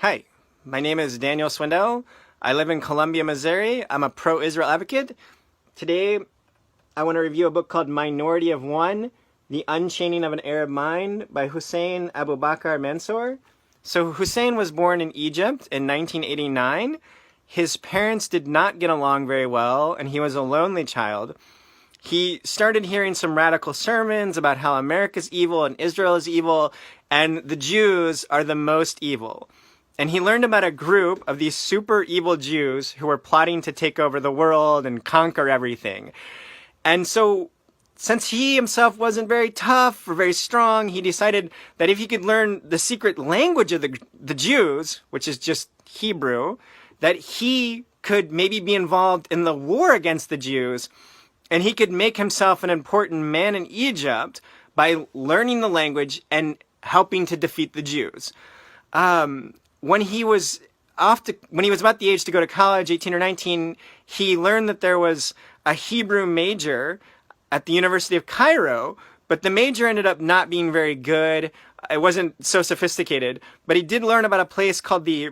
Hi, my name is Daniel Swindell. I live in Columbia, Missouri. I'm a pro-Israel advocate. Today, I want to review a book called Minority of One, The Unchaining of an Arab Mind by Hussein Aboubakr Mansour. So Hussein was born in Egypt in 1989. His parents did not get along very well, and he was a lonely child. He started hearing some radical sermons about how America's evil and Israel is evil, and the Jews are the most evil. And he learned about a group of these super evil Jews who were plotting to take over the world and conquer everything. And so, since he himself wasn't very tough or very strong, he decided that if he could learn the secret language of the Jews, which is just Hebrew, that he could maybe be involved in the war against the Jews, and he could make himself an important man in Egypt by learning the language and helping to defeat the Jews. When he was about the age to go to college, 18 or 19, he learned that there was a Hebrew major at the University of Cairo, but the major ended up not being very good. It wasn't so sophisticated, but he did learn about a place called the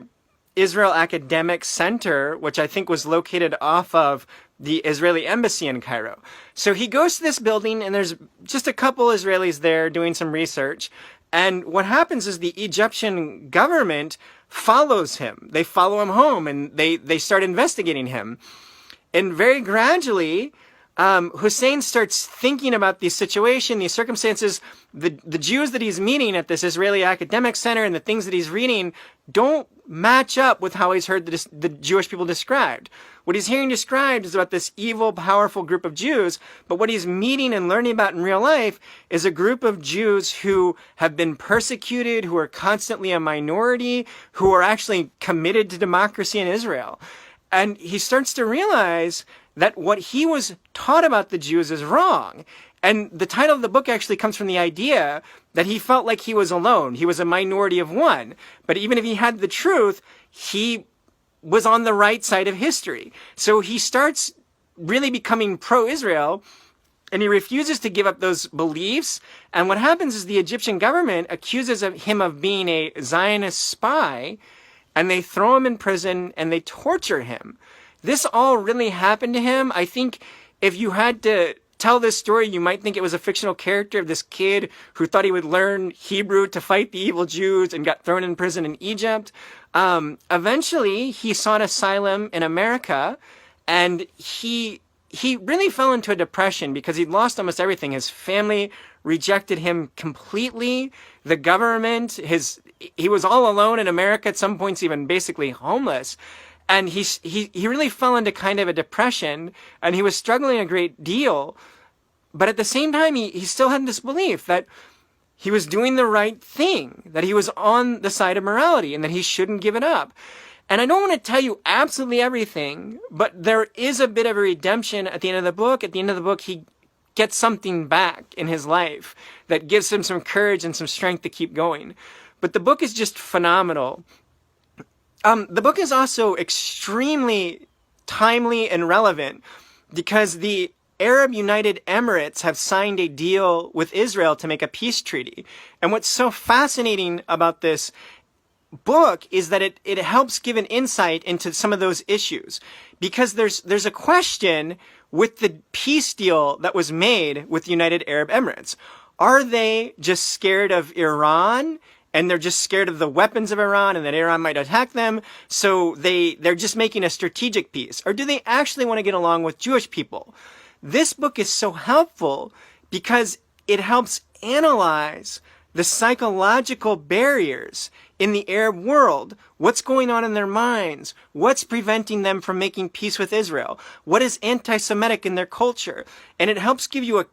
Israel Academic Center, which I think was located off of the Israeli embassy in Cairo. So he goes to this building, and there's just a couple Israelis there doing some research. And what happens is the Egyptian government follows him. They follow him home, and they start investigating him. And very gradually, Hussein starts thinking about the situation, these circumstances. The Jews that he's meeting at this Israeli academic center and the things that he's reading don't match up with how he's heard the Jewish people described. What he's hearing described is about this evil, powerful group of Jews, but what he's meeting and learning about in real life is a group of Jews who have been persecuted, who are constantly a minority, who are actually committed to democracy in Israel. And he starts to realize that what he was taught about the Jews is wrong. And the title of the book actually comes from the idea that he felt like he was alone. He was a minority of one. But even if he had the truth, he was on the right side of history. So he starts really becoming pro-Israel, and he refuses to give up those beliefs. And what happens is the Egyptian government accuses him of being a Zionist spy, and they throw him in prison and they torture him. This all really happened to him. I think if you had to tell this story, you might think it was a fictional character of this kid who thought he would learn Hebrew to fight the evil Jews and got thrown in prison in Egypt. Eventually, he sought asylum in America, and he really fell into a depression because he'd lost almost everything. His family rejected him completely. The government, he was all alone in America, at some points even basically homeless. And he really fell into kind of a depression, and he was struggling a great deal. But at the same time, he still had this belief that he was doing the right thing, that he was on the side of morality, and that he shouldn't give it up. And I don't want to tell you absolutely everything, but there is a bit of a redemption at the end of the book. At the end of the book, he gets something back in his life that gives him some courage and some strength to keep going. But the book is just phenomenal. The book is also extremely timely and relevant because the Arab United Emirates have signed a deal with Israel to make a peace treaty. And what's so fascinating about this book is that it helps give an insight into some of those issues. Because there's a question with the peace deal that was made with the United Arab Emirates. Are they just scared of Iran? And they're just scared of the weapons of Iran and that Iran might attack them. So they're just making a strategic peace. Or do they actually want to get along with Jewish people? This book is so helpful because it helps analyze the psychological barriers in the Arab world. What's going on in their minds? What's preventing them from making peace with Israel? What is anti-Semitic in their culture? And it helps give you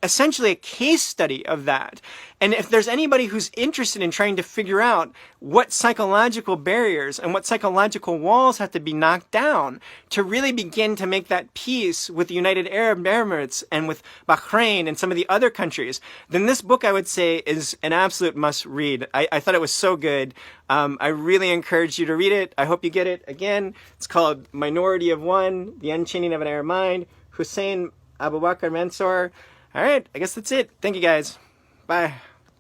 essentially a case study of that. And if there's anybody who's interested in trying to figure out what psychological barriers and what psychological walls have to be knocked down to really begin to make that peace with the United Arab Emirates and with Bahrain and some of the other countries, then this book, I would say, is an absolute must read. I thought it was so good. I really encourage you to read it. I hope you get it. Again, it's called Minority of One, The Unchaining of an Arab Mind, Hussein Aboubakr Mansour. All right, I guess that's it. Thank you, guys. Bye.